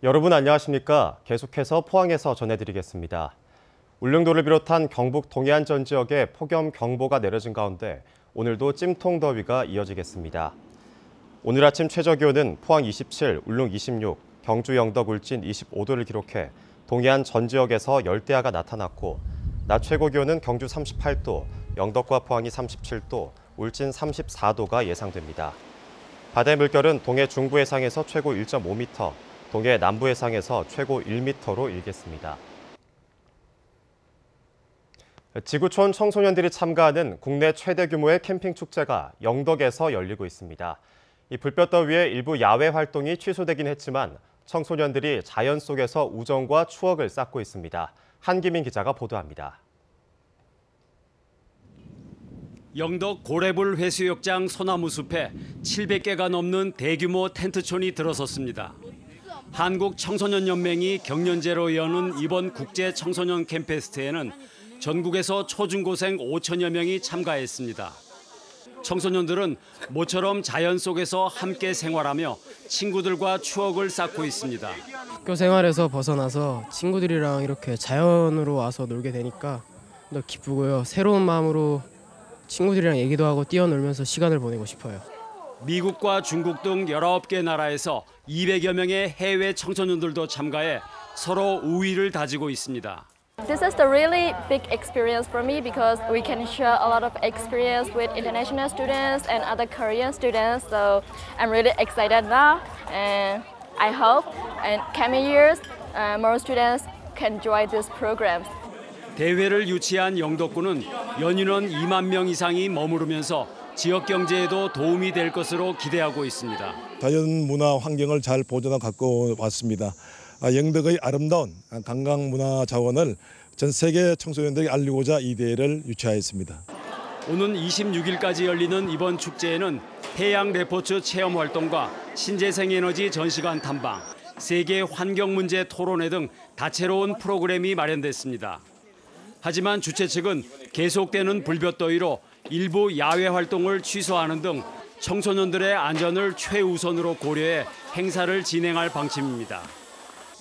여러분 안녕하십니까? 계속해서 포항에서 전해드리겠습니다. 울릉도를 비롯한 경북 동해안 전 지역에 폭염경보가 내려진 가운데 오늘도 찜통더위가 이어지겠습니다. 오늘 아침 최저기온은 포항 27, 울릉 26, 경주 영덕 울진 25도를 기록해 동해안 전 지역에서 열대야가 나타났고 낮 최고기온은 경주 38도, 영덕과 포항이 37도, 울진 34도가 예상됩니다. 바다의 물결은 동해 중부 해상에서 최고 1.5m, 동해 남부 해상에서 최고 1m로 일겠습니다. 지구촌 청소년들이 참가하는 국내 최대 규모의 캠핑 축제가 영덕에서 열리고 있습니다. 이 불볕더위에 일부 야외 활동이 취소되긴 했지만 청소년들이 자연 속에서 우정과 추억을 쌓고 있습니다. 한기민 기자가 보도합니다. 영덕 고래불 해수욕장 소나무 숲에 700개가 넘는 대규모 텐트촌이 들어섰습니다. 한국청소년연맹이 경년제로 여는 이번 국제 청소년 캠페스트에는 전국에서 초중고생 5천여 명이 참가했습니다. 청소년들은 모처럼 자연 속에서 함께 생활하며 친구들과 추억을 쌓고 있습니다. 학교 생활에서 벗어나서 친구들이랑 이렇게 자연으로 와서 놀게 되니까 더 기쁘고요. 새로운 마음으로 친구들이랑 얘기도 하고 뛰어놀면서 시간을 보내고 싶어요. 미국과 중국 등 19개 나라에서 200여 명의 해외 청소년들도 참가해 서로 우위를 다지고 있습니다. This is the really big experience for me because we can share a lot of experience with international students and other Korean students. So I'm really excited now, and I hope in coming years more students can join these programs. 대회를 유치한 영덕군은 연인원 2만 명 이상이 머무르면서 지역 경제에도 도움이 될 것으로 기대하고 있습니다. 자연 문화 환경을 잘 보존하고 갖고 왔습니다. 영덕의 아름다운 관광 문화 자원을 전 세계 청소년들에게 알리고자 이 대회를 유치하였습니다. 오는 26일까지 열리는 이번 축제에는 해양 레포츠 체험 활동과 신재생 에너지 전시관 탐방, 세계 환경 문제 토론회 등 다채로운 프로그램이 마련됐습니다. 하지만 주최 측은 계속되는 불볕더위로 일부 야외 활동을 취소하는 등 청소년들의 안전을 최우선으로 고려해 행사를 진행할 방침입니다.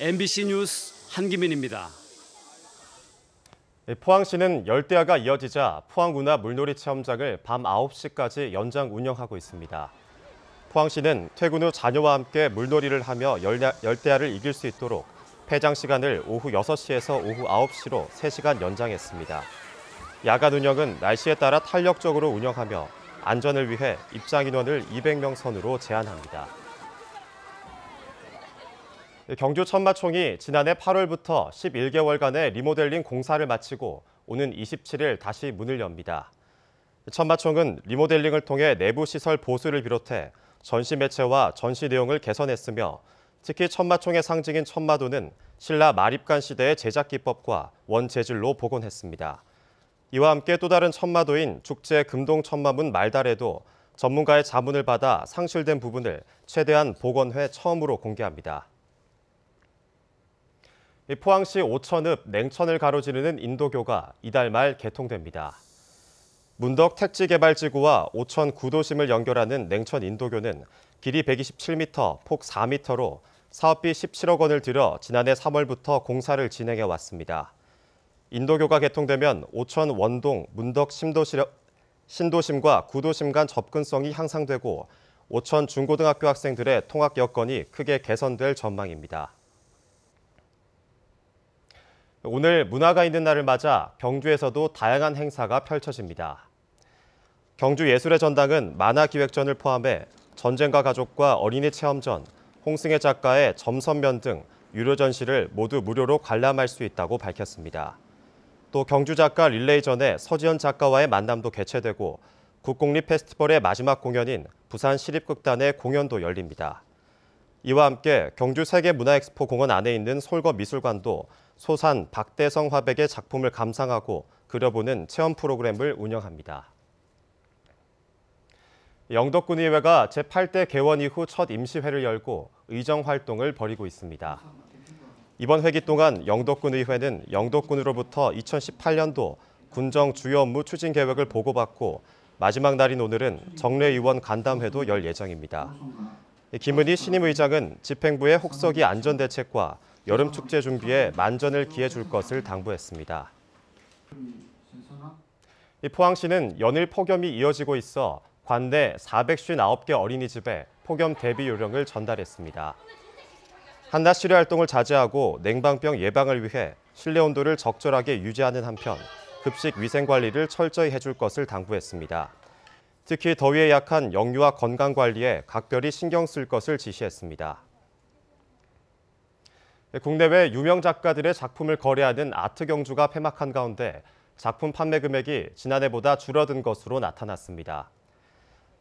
MBC 뉴스 한기민입니다. 포항시는 열대야가 이어지자 포항문화 물놀이 체험장을 밤 9시까지 연장 운영하고 있습니다. 포항시는 퇴근 후 자녀와 함께 물놀이를 하며 열대야를 이길 수 있도록 폐장 시간을 오후 6시에서 오후 9시로 3시간 연장했습니다. 야간 운영은 날씨에 따라 탄력적으로 운영하며 안전을 위해 입장 인원을 200명 선으로 제한합니다. 경주 천마총이 지난해 8월부터 11개월간의 리모델링 공사를 마치고 오는 27일 다시 문을 엽니다. 천마총은 리모델링을 통해 내부 시설 보수를 비롯해 전시 매체와 전시 내용을 개선했으며 특히 천마총의 상징인 천마도는 신라 마립간 시대의 제작 기법과 원재질로 복원했습니다. 이와 함께 또 다른 천마도인 죽제 금동 천마문 말달에도 전문가의 자문을 받아 상실된 부분을 최대한 복원해 처음으로 공개합니다. 포항시 오천읍 냉천을 가로지르는 인도교가 이달 말 개통됩니다. 문덕 택지개발지구와 오천 구도심을 연결하는 냉천 인도교는 길이 127m, 폭 4m로 사업비 17억 원을 들여 지난해 3월부터 공사를 진행해 왔습니다. 인도교가 개통되면 오천 원동, 문덕 신도심과 구도심 간 접근성이 향상되고 오천 중고등학교 학생들의 통학 여건이 크게 개선될 전망입니다. 오늘 문화가 있는 날을 맞아 경주에서도 다양한 행사가 펼쳐집니다. 경주예술의 전당은 만화기획전을 포함해 전쟁과 가족과 어린이 체험전, 홍승혜 작가의 점선면 등 유료 전시를 모두 무료로 관람할 수 있다고 밝혔습니다. 또 경주 작가 릴레이전에 서지현 작가와의 만남도 개최되고 국공립 페스티벌의 마지막 공연인 부산 시립극단의 공연도 열립니다. 이와 함께 경주 세계문화엑스포 공원 안에 있는 솔거미술관도 소산 박대성 화백의 작품을 감상하고 그려보는 체험 프로그램을 운영합니다. 영덕군의회가 제8대 개원 이후 첫 임시회를 열고 의정 활동을 벌이고 있습니다. 이번 회기 동안 영덕군의회는 영덕군으로부터 2018년도 군정 주요 업무 추진 계획을 보고받고 마지막 날인 오늘은 정례 의원 간담회도 열 예정입니다. 김은희 신임 의장은 집행부의 혹서기 안전대책과 여름 축제 준비에 만전을 기해 줄 것을 당부했습니다. 포항시는 연일 폭염이 이어지고 있어 관내 459개 어린이집에 폭염 대비 요령을 전달했습니다. 한낮 실외 활동을 자제하고 냉방병 예방을 위해 실내 온도를 적절하게 유지하는 한편 급식 위생 관리를 철저히 해줄 것을 당부했습니다. 특히 더위에 약한 영유아 건강 관리에 각별히 신경 쓸 것을 지시했습니다. 국내외 유명 작가들의 작품을 거래하는 아트경주가 폐막한 가운데 작품 판매 금액이 지난해보다 줄어든 것으로 나타났습니다.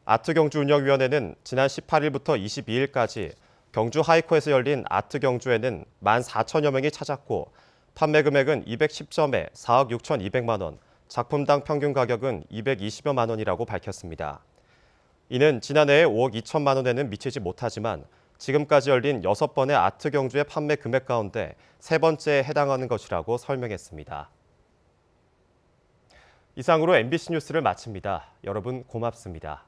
아트경주 운영위원회는 지난 18일부터 22일까지 경주 하이코에서 열린 아트경주에는 14,000여 명이 찾았고 판매 금액은 210점에 4억 6,200만 원, 작품당 평균 가격은 220여만 원이라고 밝혔습니다. 이는 지난해의 5억 2천만 원에는 미치지 못하지만 지금까지 열린 6번의 아트경주의 판매 금액 가운데 3번째에 해당하는 것이라고 설명했습니다. 이상으로 MBC 뉴스를 마칩니다. 여러분 고맙습니다.